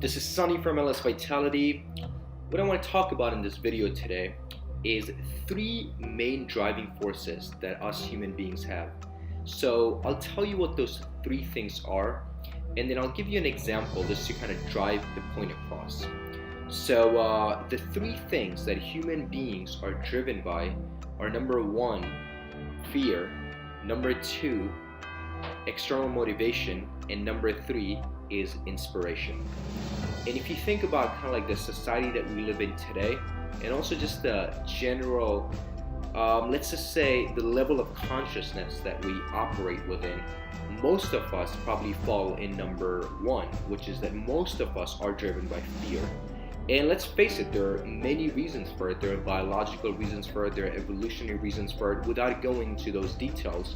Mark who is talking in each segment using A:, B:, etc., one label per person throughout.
A: This is Sunny from LS Vitality. What I want to talk about in this video today is three main driving forces that us human beings have. So I'll tell you what those three things are, and then I'll give you an example just to kind of drive the point across. So the three things that human beings are driven by are: number one, fear; number two, external motivation; and number three is inspiration. And if you think about kind of like the society that we live in today, and also just the general, let's just say the level of consciousness that we operate within, most of us probably fall in number one, which is that most of us are driven by fear. And let's face it, there are many reasons for it. There are biological reasons for it, there are evolutionary reasons for it. Without going into those details,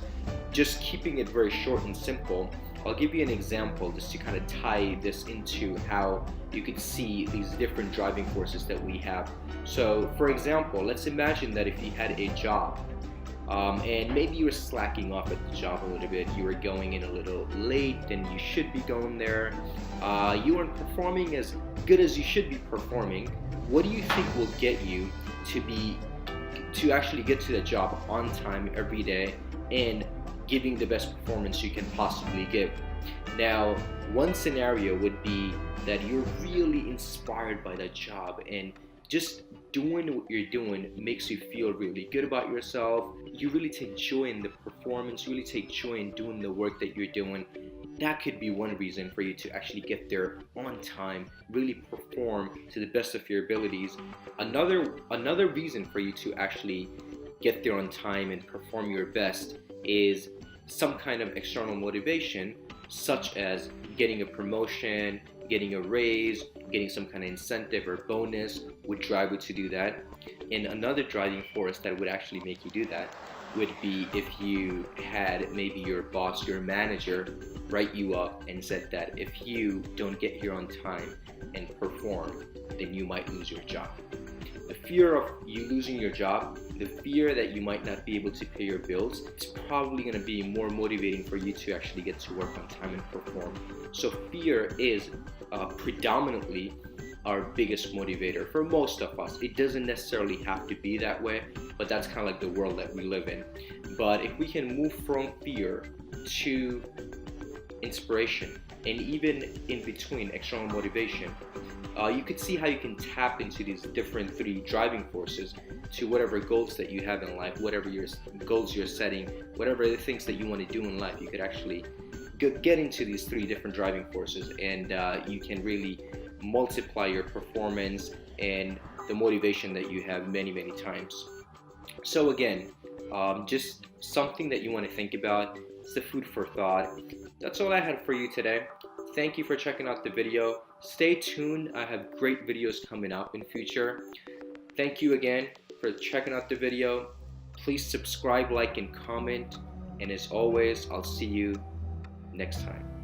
A: just keeping it very short and simple, I'll give you an example just to kind of tie this into how you could see these different driving forces that we have. So for example, let's imagine that if you had a job, and maybe you were slacking off at the job a little bit, you were going in a little late than you should be going there, you weren't performing as good as you should be performing. What do you think will get you to actually get to the job on time every day and giving the best performance you can possibly give? Now, one scenario would be that you're really inspired by that job, and just doing what you're doing makes you feel really good about yourself. You really take joy in the performance, you really take joy in doing the work that you're doing. That could be one reason for you to actually get there on time, really perform to the best of your abilities. Another reason for you to actually get there on time and perform your best is some kind of external motivation, such as getting a promotion, getting a raise, getting some kind of incentive or bonus would drive you to do that. And another driving force that would actually make you do that would be if you had maybe your boss, your manager, write you up and said that if you don't get here on time and perform, then you might lose your job. The fear of you losing your job, the fear that you might not be able to pay your bills, it's probably going to be more motivating for you to actually get to work on time and perform. So fear is predominantly our biggest motivator for most of us. It doesn't necessarily have to be that way, but that's kind of like the world that we live in. But if we can move from fear to inspiration, and even in between external motivation, you could see how you can tap into these different three driving forces to whatever goals that you have in life, whatever your goals you're setting, whatever the things that you want to do in life. You could actually get into these three different driving forces, and you can really multiply your performance and the motivation that you have many times. So again, just something that you want to think about. It's the food for thought. That's all I had for you today. Thank you for checking out the video. Stay tuned. I have great videos coming up in future. Thank you again for checking out the video. Please subscribe, like, and comment. And as always, I'll see you next time.